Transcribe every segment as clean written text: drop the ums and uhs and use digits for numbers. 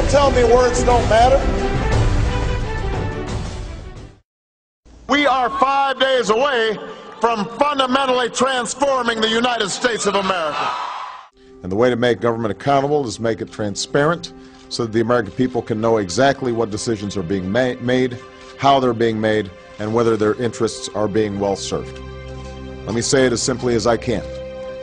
tell me words don't matter? We are 5 days away from fundamentally transforming the United States of America. And the way to make government accountable is make it transparent so that the American people can know exactly what decisions are being made, how they're being made, and whether their interests are being well served. Let me say it as simply as I can.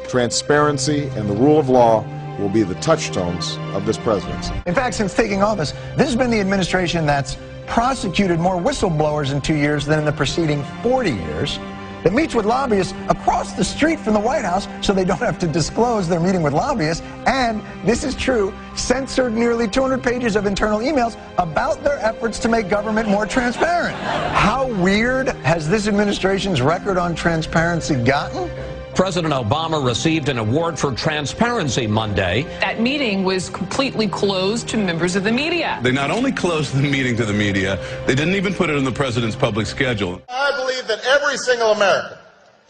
Transparency and the rule of law will be the touchstones of this presidency. In fact, since taking office, this has been the administration that's prosecuted more whistleblowers in 2 years than in the preceding 40 years, that meets with lobbyists across the street from the White House so they don't have to disclose they're meeting with lobbyists, and, this is true, censored nearly 200 pages of internal emails about their efforts to make government more transparent. How weird has this administration's record on transparency gotten? President Obama received an award for transparency Monday. That meeting was completely closed to members of the media. They not only closed the meeting to the media, they didn't even put it on the president's public schedule. I believe that every single American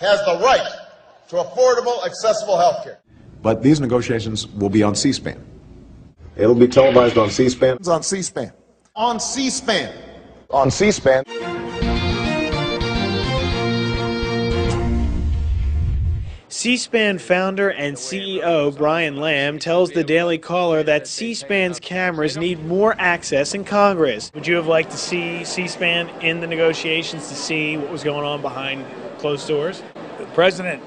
has the right to affordable, accessible health care. But these negotiations will be on C-SPAN. It'll be televised on C-SPAN. It's on C-SPAN. On C-SPAN. On C-SPAN. C-SPAN founder and CEO Brian Lamb tells the Daily Caller that C-SPAN's cameras need more access in Congress. Would you have liked to see C-SPAN in the negotiations to see what was going on behind closed doors? The president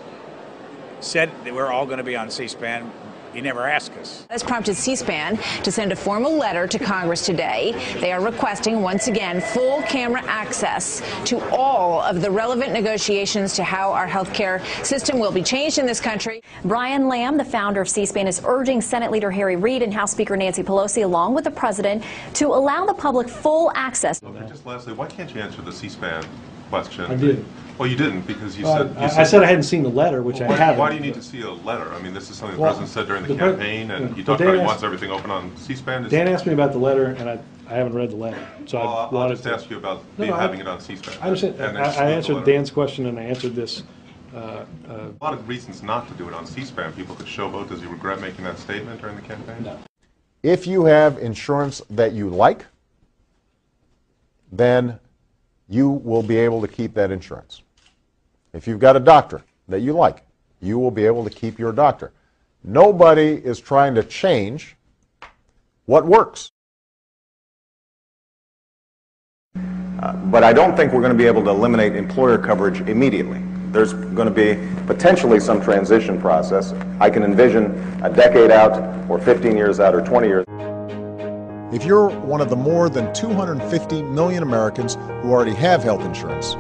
said that we're all going to be on C-SPAN. He never asked us. This prompted C-SPAN to send a formal letter to Congress today. They are requesting, once again, full camera access to all of the relevant negotiations to how our health care system will be changed in this country. Brian Lamb, the founder of C-SPAN, is urging Senate Leader Harry Reid and House Speaker Nancy Pelosi, along with the president, to allow the public full access. Okay, just lastly, why can't you answer the C-SPAN question? I did. Well, you didn't, because you I said I hadn't seen the letter, which I haven't. Why do you need to see a letter? I mean, this is something the president said during the campaign, and he talked about he wants everything open on C-SPAN. Dan asked me about the letter, and I haven't read the letter. So I'll just ask you about having it on C-SPAN. I understand. I answered Dan's question, and I answered this. A lot of reasons not to do it on C-SPAN. People could showboat. Does he regret making that statement during the campaign? No. If you have insurance that you like, then you will be able to keep that insurance. If you've got a doctor that you like, you will be able to keep your doctor. Nobody is trying to change what works. But I don't think we're going to be able to eliminate employer coverage immediately. There's going to be potentially some transition process. I can envision a decade out, or 15 years out, or 20 years. If you're one of the more than 250 million Americans who already have health insurance,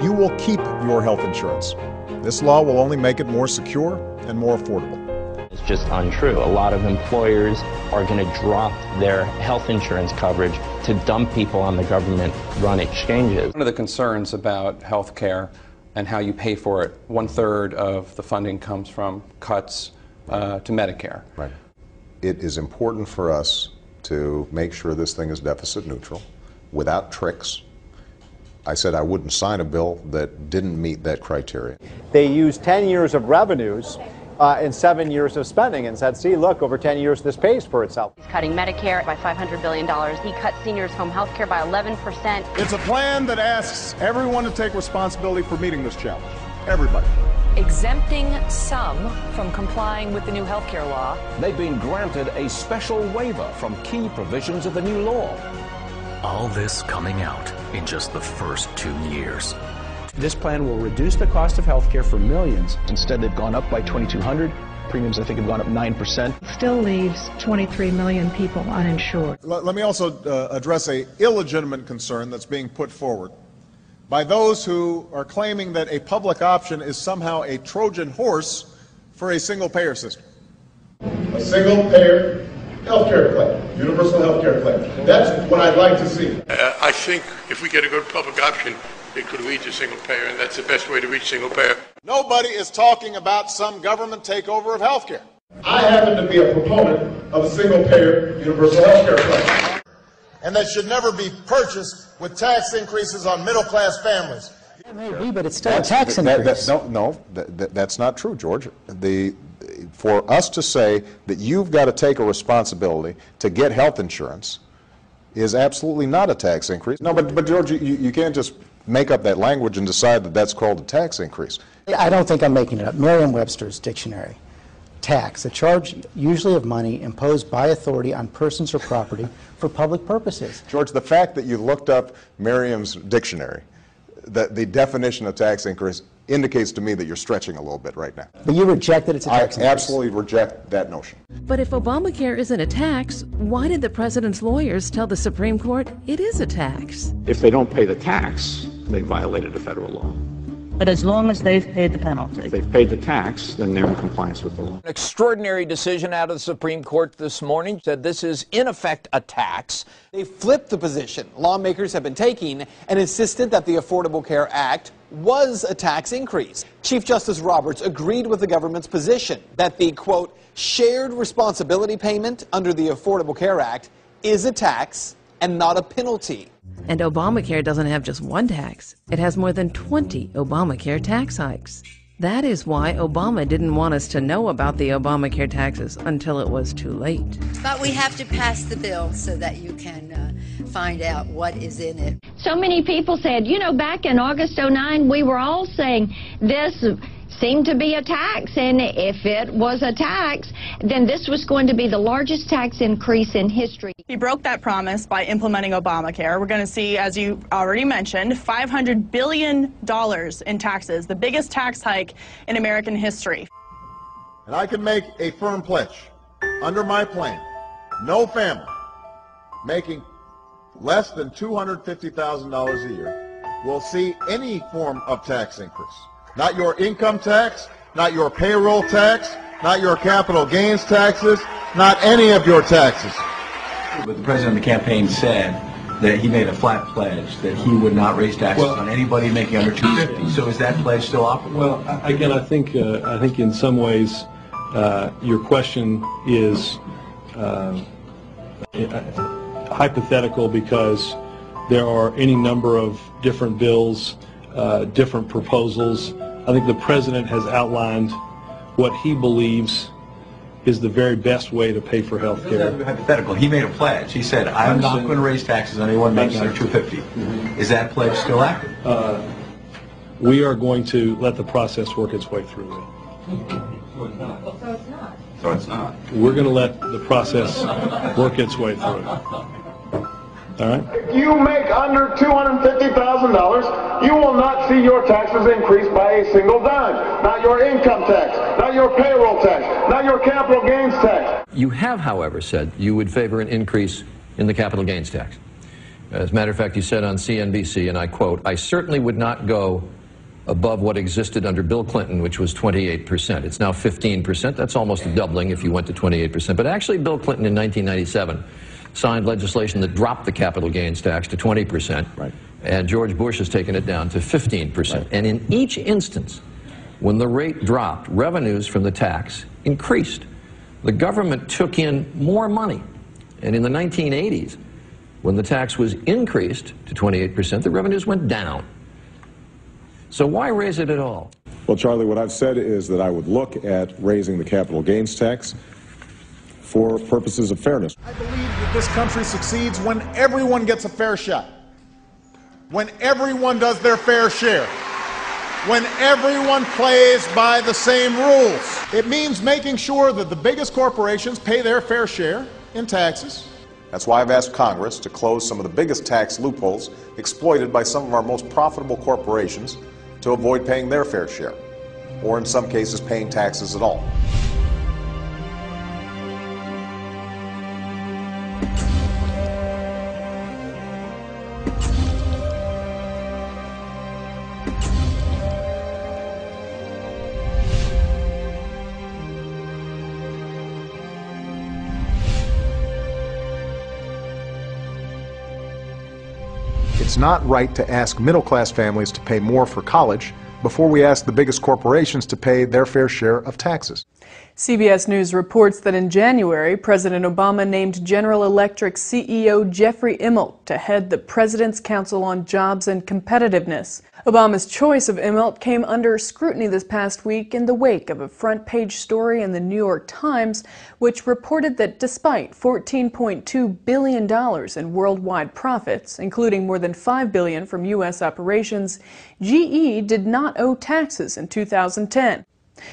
you will keep your health insurance. This law will only make it more secure and more affordable. It's just untrue. A lot of employers are going to drop their health insurance coverage to dump people on the government-run exchanges. One of the concerns about health care and how you pay for it, 1/3 of the funding comes from cuts to Medicare. Right. It is important for us to make sure this thing is deficit neutral, without tricks. I said I wouldn't sign a bill that didn't meet that criteria. They used 10 years of revenues and 7 years of spending and said, see, look, over 10 years this pays for itself. He's cutting Medicare by $500 billion. He cut seniors' home health care by 11%. It's a plan that asks everyone to take responsibility for meeting this challenge. Everybody. Exempting some from complying with the new health care law. They've been granted a special waiver from key provisions of the new law. All this coming out in just the first 2 years. This plan will reduce the cost of health care for millions. Instead, they've gone up by $2,200. Premiums, I think, have gone up 9%. Still leaves 23 million people uninsured. Let me also address an illegitimate concern that's being put forward by those who are claiming that a public option is somehow a Trojan horse for a single-payer system. A single-payer healthcare claim, universal healthcare claim. That's what I'd like to see. I think if we get a good public option, it could lead to single payer, and that's the best way to reach single payer. Nobody is talking about some government takeover of healthcare. I happen to be a proponent of a single-payer universal healthcare claim. And that should never be purchased with tax increases on middle-class families. It may be, but it's still a tax increase. No, that's not true, George. for us to say that you've got to take a responsibility to get health insurance is absolutely not a tax increase. No, but George, you can't just make up that language and decide that that's called a tax increase. I don't think I'm making it up. Merriam-Webster's dictionary. Tax, a charge usually of money imposed by authority on persons or property for public purposes. George, the fact that you looked up Merriam's dictionary, the definition of tax increase indicates to me that you're stretching a little bit right now. But you reject that it's a tax increase. I absolutely reject that notion. But if Obamacare isn't a tax, why did the president's lawyers tell the Supreme Court it is a tax? If they don't pay the tax, they violated a federal law. But as long as they've paid the penalty. If they've paid the tax, then they're in compliance with the law. An extraordinary decision out of the Supreme Court this morning said this is, in effect, a tax. They flipped the position lawmakers have been taking and insisted that the Affordable Care Act was a tax increase. Chief Justice Roberts agreed with the government's position that the, quote, shared responsibility payment under the Affordable Care Act is a tax and not a penalty. And Obamacare doesn't have just one tax. It has more than 20 Obamacare tax hikes. That is why Obama didn't want us to know about the Obamacare taxes until it was too late. But we have to pass the bill so that you can find out what is in it. So many people said, you know, back in August '09, we were all saying this seemed to be a tax, and if it was a tax, then this was going to be the largest tax increase in history. He broke that promise by implementing Obamacare. We're going to see, as you already mentioned, $500 billion in taxes, the biggest tax hike in American history. And I can make a firm pledge. Under my plan, no family making less than $250,000 a year will see any form of tax increase. Not your income tax, not your payroll tax, not your capital gains taxes, not any of your taxes. But the president of the campaign said that he made a flat pledge that he would not raise taxes on anybody making under $250. So is that pledge still operative? Well, again, I think in some ways your question is hypothetical because there are any number of different bills, different proposals. I think the president has outlined what he believes is the very best way to pay for health care. Hypothetical. He made a pledge. He said, I'm not going to raise taxes on anyone making under $250. Is that pledge still active? We are going to let the process work its way through it. So it's not. So it's not. We're going to let the process work its way through it. All right. If you make under $250,000, you will not see your taxes increase by a single dime. Not your income tax, not your payroll tax, not your capital gains tax. You have, however, said you would favor an increase in the capital gains tax. As a matter of fact, you said on CNBC, and I quote, I certainly would not go above what existed under Bill Clinton, which was 28%. It's now 15%. That's almost a doubling if you went to 28%. But actually, Bill Clinton in 1997 signed legislation that dropped the capital gains tax to 20%. Right. And George Bush has taken it down to 15%. Right. And in each instance, when the rate dropped, revenues from the tax increased. The government took in more money. And in the 1980s, when the tax was increased to 28%, the revenues went down. So why raise it at all? Well, Charlie, what I've said is that I would look at raising the capital gains tax for purposes of fairness. I believe that this country succeeds when everyone gets a fair shot, when everyone does their fair share, when everyone plays by the same rules. It means making sure that the biggest corporations pay their fair share in taxes. That's why I've asked Congress to close some of the biggest tax loopholes exploited by some of our most profitable corporations to avoid paying their fair share, or in some cases paying taxes at all. It's not right to ask middle-class families to pay more for college before we ask the biggest corporations to pay their fair share of taxes. CBS News reports that in January, President Obama named General Electric CEO Jeffrey Immelt to head the President's Council on Jobs and Competitiveness. Obama's choice of Immelt came under scrutiny this past week in the wake of a front-page story in the New York Times, which reported that despite $14.2 billion in worldwide profits, including more than $5 billion from U.S. operations, GE did not owe taxes in 2010.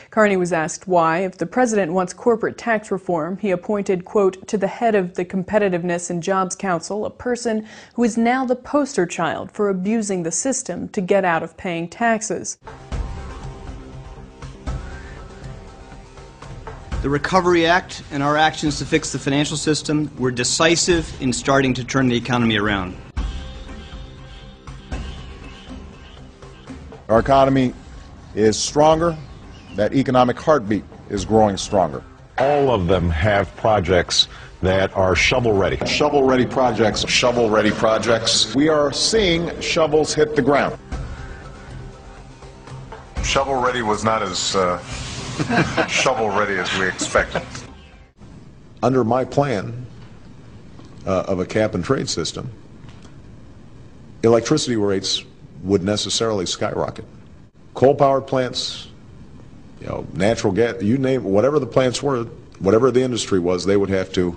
Carney was asked why, if the president wants corporate tax reform, he appointed, quote, to the head of the Competitiveness and Jobs Council, a person who is now the poster child for abusing the system to get out of paying taxes. The Recovery Act and our actions to fix the financial system were decisive in starting to turn the economy around. Our economy is stronger. That economic heartbeat is growing stronger. All of them have projects that are shovel-ready. Shovel-ready projects. Shovel-ready projects. We are seeing shovels hit the ground. Shovel-ready was not as shovel-ready as we expected. Under my plan of a cap-and-trade system, electricity rates would necessarily skyrocket. Coal-powered plants, natural gas, you name it, whatever the plants were, whatever the industry was, they would have to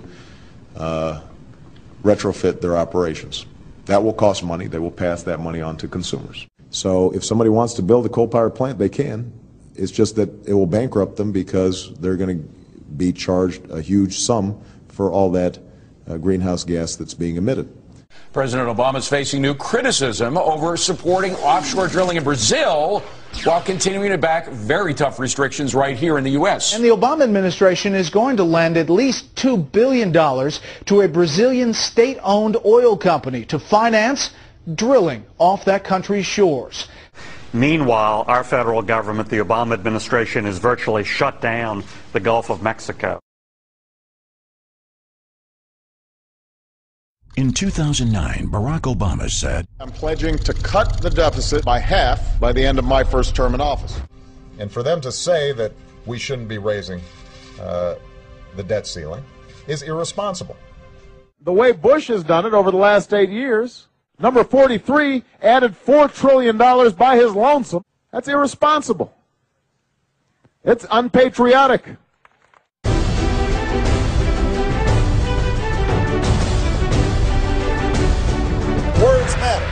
retrofit their operations. That will cost money. They will pass that money on to consumers. So if somebody wants to build a coal-powered plant, they can. It's just that it will bankrupt them because they're going to be charged a huge sum for all that greenhouse gas that's being emitted. President Obama is facing new criticism over supporting offshore drilling in Brazil while continuing to back very tough restrictions right here in the U.S. And the Obama administration is going to lend at least $2 billion to a Brazilian state-owned oil company to finance drilling off that country's shores. Meanwhile, our federal government, the Obama administration, has virtually shut down the Gulf of Mexico. In 2009, Barack Obama said, I'm pledging to cut the deficit by half by the end of my first term in office. And for them to say that we shouldn't be raising the debt ceiling is irresponsible. The way Bush has done it over the last 8 years, number 43 added $4 trillion by his lonesome. That's irresponsible. It's unpatriotic. Words matter.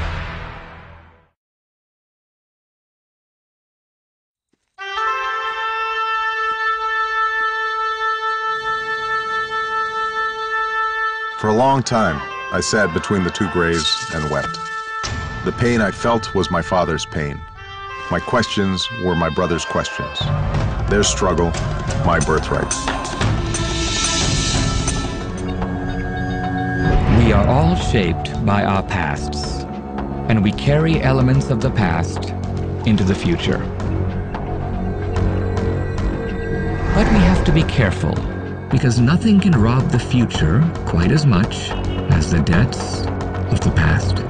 For a long time, I sat between the two graves and wept. The pain I felt was my father's pain. My questions were my brother's questions. Their struggle, my birthright. We are all shaped by our pasts, and we carry elements of the past into the future. But we have to be careful, because nothing can rob the future quite as much as the debts of the past.